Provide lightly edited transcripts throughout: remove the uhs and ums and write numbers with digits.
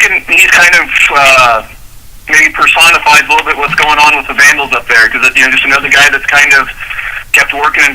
thinking he's kind of maybe personifies a little bit what's going on with the Vandals up there, because just another guy that's kind of kept working, and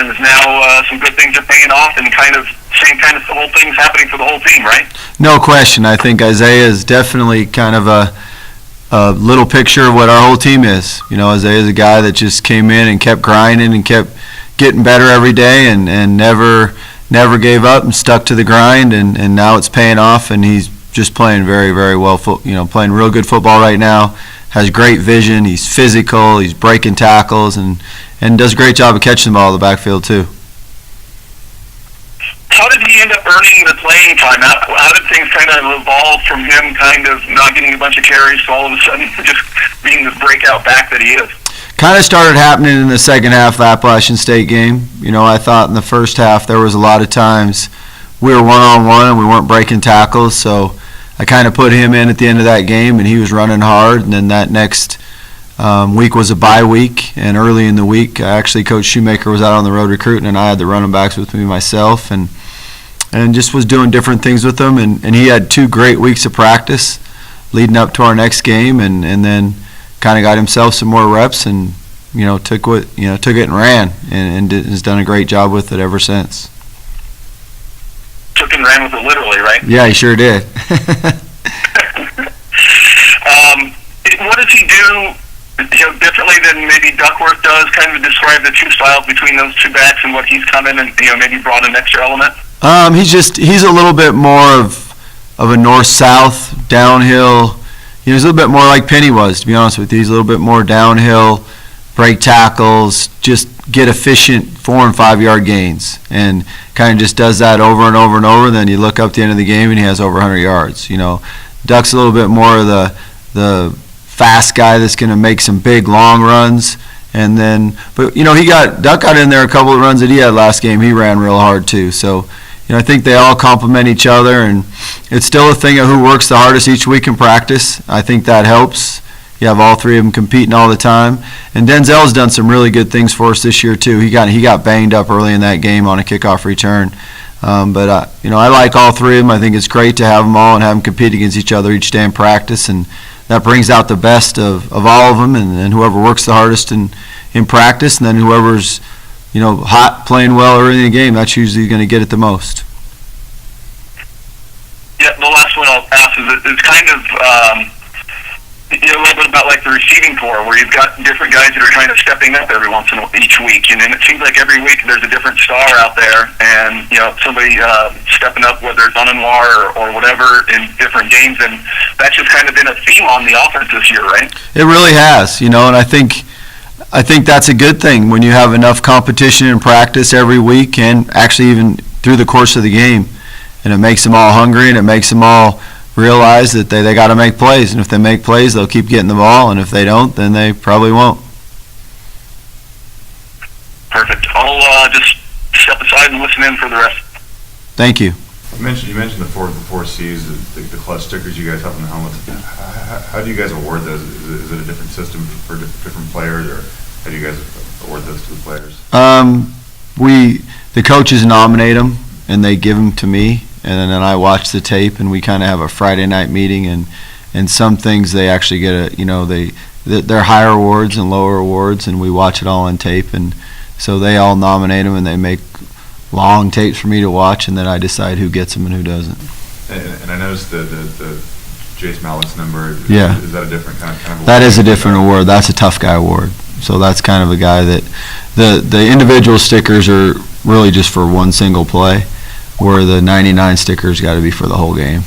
is now some good things are paying off, and same kind of the whole thing's happening for the whole team, right? No question. I think Isaiah is definitely kind of a little picture of what our whole team is. Isaiah is a guy that just came in and kept grinding and kept getting better every day, and never gave up and stuck to the grind, and now it's paying off, and he's just playing very, very well. Playing real good football right now. Has great vision. He's physical. He's breaking tackles, and does a great job of catching the ball in the backfield too. How did he end up earning the playing time? How did things kind of evolve from him kind of not getting a bunch of carries to all of a sudden just being this breakout back that he is? Kind of started happening in the second half of the Appalachian State game. I thought in the first half there was a lot of times we were one-on-one and we weren't breaking tackles, so I kind of put him in at the end of that game, and he was running hard. And then that next week was a bye week, and early in the week, actually Coach Shoemaker was out on the road recruiting, and I had the running backs with me myself, and just was doing different things with them. And he had 2 great weeks of practice leading up to our next game, and then kind of got himself some more reps, and took it and ran, and has done a great job with it ever since. Took and ran with it literally, right? Yeah, he sure did. What does he do differently than maybe Duckworth does? Kind of describe the 2 styles between those 2 backs and what he's come in and maybe brought an extra element. He's a little bit more of a north-south downhill. He's a little bit more like Penny was, to be honest with you. He's a little bit more downhill, break tackles, just get efficient 4- and 5-yard gains, and kind of just does that over and over and over. And then you look up at the end of the game and he has over 100 yards. Duck's a little bit more of the fast guy that's going to make some big long runs. And then, but Duck got in there a couple of runs that he had last game. He ran real hard too. So, I think they all complement each other, and it's still a thing of who works the hardest each week in practice. I think that helps. You have all 3 of them competing all the time. And Denzel's done some really good things for us this year too. He got banged up early in that game on a kickoff return. But I like all 3 of them. I think it's great to have them all and have them compete against each other each day in practice, and that brings out the best of all of them, and whoever works the hardest in practice, and then whoever's hot, playing well early in the game, that's usually going to get it the most. Yeah, the last one I'll ask is kind of a little bit about like the receiving corps, where you've got different guys that are kind of stepping up every once in each week, and then it seems like every week there's a different star out there, and somebody stepping up, whether it's Anwar or whatever, in different games, and that's just kind of been a theme on the offense this year, right? It really has, and I think that's a good thing when you have enough competition in practice every week, and actually even through the course of the game, and it makes them all hungry, and it makes them all realize that they got to make plays, and if they make plays, they'll keep getting the ball, and if they don't, then they probably won't. Perfect. I'll just step aside and listen in for the rest. Thank you. You mentioned the four C's, the clutch stickers you guys have on the helmets. How do you guys award those? Is it a different system for different players, or how do you guys award those to the players? The coaches nominate them, and they give them to me, and then I watch the tape, and we kind of have a Friday night meeting, and some things they actually get they're higher awards and lower awards, and we watch it all on tape, and so they all nominate them, and they make long tapes for me to watch, and then I decide who gets them and who doesn't. And I noticed the Jace Malick's number. Yeah. Is that a different kind of award? That is a different award. That's a tough guy award. So that's kind of a guy that the individual stickers are really just for one single play, where the 99 stickers got to be for the whole game,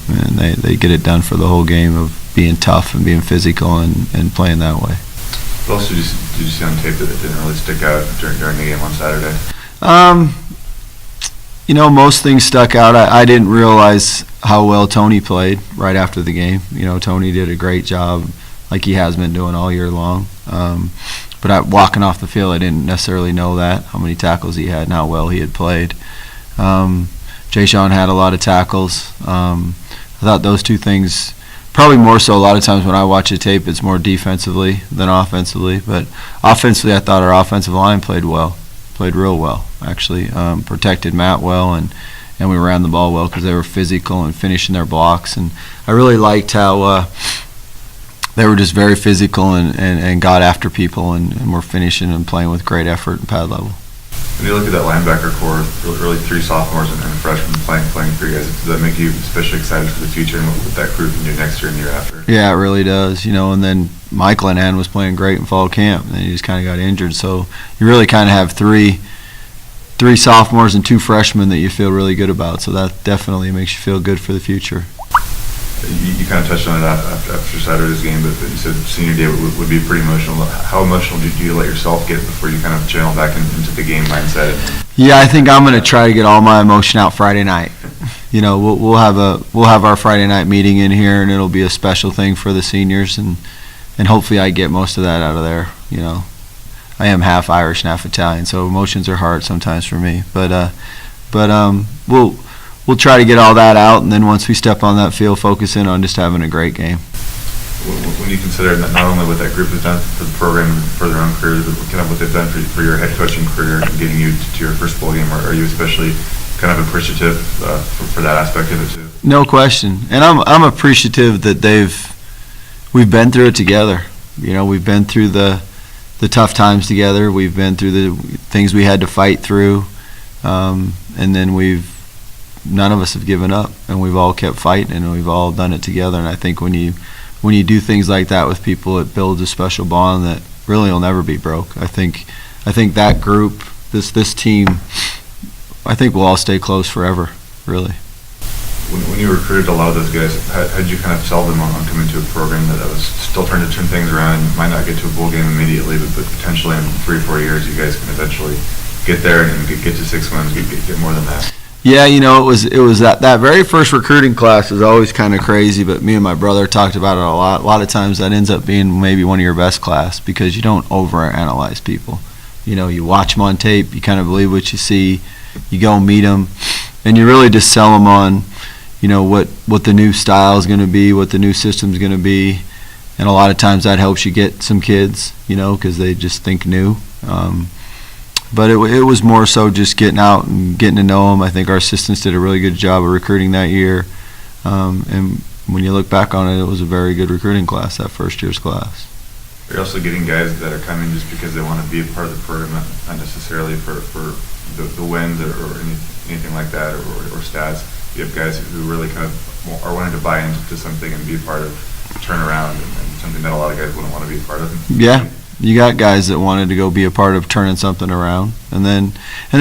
and they get it done for the whole game of being tough and being physical and playing that way. What else did you see on tape that didn't really stick out during the game on Saturday? Most things stuck out. I didn't realize how well Tony played right after the game. Tony did a great job, like he has been doing all year long. But walking off the field, I didn't necessarily know how many tackles he had and how well he had played. Jay Sean had a lot of tackles. I thought those two things, probably more so a lot of times when I watch the tape, it's more defensively than offensively. But offensively, I thought our offensive line played real well, actually. Protected Matt well, and we ran the ball well because they were physical and finishing their blocks. And I really liked how they were just very physical and got after people and were finishing and playing with great effort and pad level. When you look at that linebacker core, really 3 sophomores and a freshman playing for you guys, does that make you especially excited for the future and what that crew can do next year and the year after? Yeah, it really does. And then Mike Linehan was playing great in fall camp, and then he just kind of got injured. So you really kind of have three sophomores and 2 freshmen that you feel really good about. So that definitely makes you feel good for the future. You kind of touched on it after Saturday's game, but you said senior day would be pretty emotional. How emotional do you let yourself get before you kind of channel back into the game mindset? Yeah, I think I'm going to try to get all my emotion out Friday night. We'll have our Friday night meeting in here, and it'll be a special thing for the seniors, and hopefully I get most of that out of there. I am half Irish and half Italian, so emotions are hard sometimes for me. But we'll try to get all that out, and then once we step on that field, focus in on just having a great game. When you consider not only what that group has done for the program and for their own careers, but kind of what they've done for your head coaching career and getting you to your first bowl game, are you especially kind of appreciative for that aspect of it too? No question, and I'm appreciative that we've been through it together. We've been through the tough times together. We've been through the things we had to fight through, and then none of us have given up, and we've all kept fighting, and we've all done it together. And I think when you do things like that with people, it builds a special bond that really will never be broke. I think that group, this team, I think we'll all stay close forever, really. When you recruited a lot of those guys, how did you kind of sell them on coming to a program that was still trying to turn things around and might not get to a bowl game immediately, but potentially in 3 or 4 years you guys can eventually get there and get to 6 wins, get more than that? Yeah, it was that very first recruiting class is always kind of crazy, but me and my brother talked about it a lot. A lot of times that ends up being maybe one of your best class because you don't overanalyze people. You watch them on tape, you kind of believe what you see, you go meet them, and you really just sell them on, what the new style is going to be, what the new system is going to be, and a lot of times that helps you get some kids, because they just think new. But it was more so just getting out and getting to know them. I think our assistants did a really good job of recruiting that year. And when you look back on it, it was a very good recruiting class, that first year's class. You're also getting guys that are coming just because they want to be a part of the program, not necessarily for the wins or anything like that or stats. You have guys who really kind of are wanting to buy into something and be a part of turnaround and something that a lot of guys wouldn't want to be a part of. Yeah. You got guys that wanted to go be a part of turning something around, and then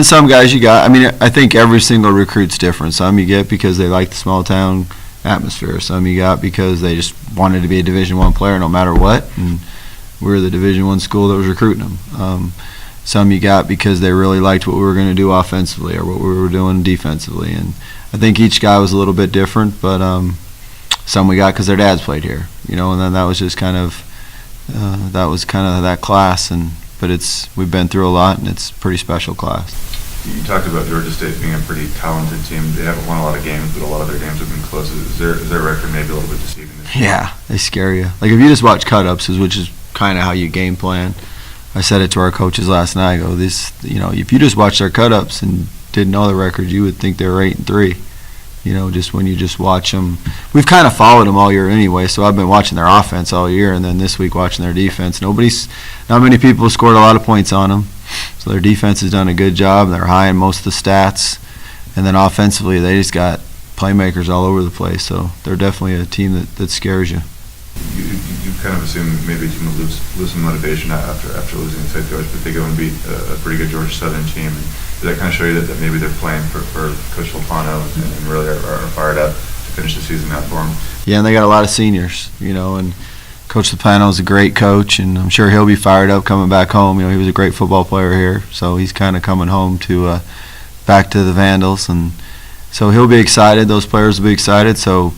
some guys you got. I think every single recruit's different. Some you get because they like the small town atmosphere. Some you got because they just wanted to be a Division I player no matter what, and we're the Division I school that was recruiting them. Some you got because they really liked what we were going to do offensively or what we were doing defensively, and I think each guy was a little bit different. But some we got because their dads played here, and then that was just kind of. That was kind of that class, but we've been through a lot, and it's a pretty special class. You talked about Georgia State being a pretty talented team. They haven't won a lot of games, but a lot of their games have been close. Is their record maybe a little bit deceiving? Yeah, they scare you. Like if you just watch cut-ups, which is kind of how you game plan. I said it to our coaches last night. I go, if you just watch their cut-ups and didn't know the record, you would think they were 8-3. Just when you just watch them. We've kind of followed them all year anyway, so I've been watching their offense all year, and then this week watching their defense. Not many people have scored a lot of points on them, so their defense has done a good job. They're high in most of the stats, and then offensively, they just got playmakers all over the place, so they're definitely a team that scares you. You kind of assume maybe a team will lose some motivation after losing the head coach, but they go and beat a pretty good Georgia Southern team. And does that kind of show you that maybe they're playing for Coach Lopano and really are fired up to finish the season out for him? Yeah, and they got a lot of seniors, and Coach Lopano is a great coach, and I'm sure he'll be fired up coming back home. He was a great football player here, so he's kind of coming home to back to the Vandals, and so he'll be excited. Those players will be excited, so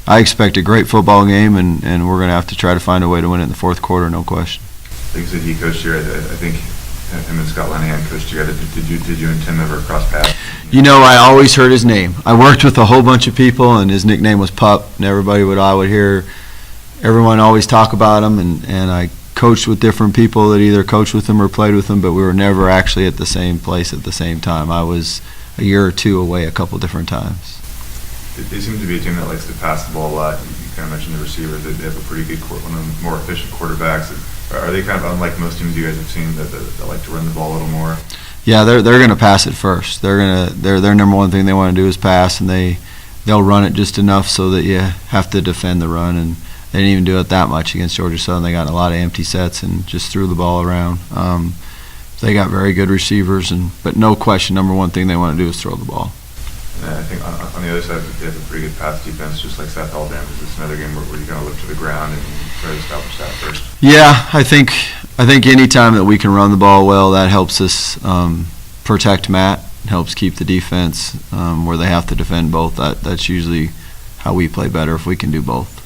I expect a great football game, and we're going to have to try to find a way to win it in the fourth quarter, no question. Like you said, he coached here. I think him and Scott Linehan coached together. Did you and Tim ever cross paths? I always heard his name. I worked with a whole bunch of people, and his nickname was Pup, and I would hear everyone always talk about him, and I coached with different people that either coached with him or played with him, but we were never actually at the same place at the same time. I a year or two away a couple different times. They seem to be a team that likes to pass the ball a lot. You kind of mentioned the receivers. They have a pretty good one of the more efficient quarterbacks. Are they kind of unlike most teams you guys have seen that like to run the ball a little more? Yeah, they're going to pass it first. Their number one thing they want to do is pass, and they'll run it just enough so that you have to defend the run. And they didn't even do it that much against Georgia Southern. They got a lot of empty sets and just threw the ball around. They got very good receivers, but no question, number one thing they want to do is throw the ball. And I think on the other side, they have a pretty good pass defense, just like South Alabama. Is this another game where you're going to look to the ground and try to establish that first? Yeah, I think any time that we can run the ball well, that helps us protect Matt, helps keep the defense where they have to defend both. That's usually how we play better if we can do both.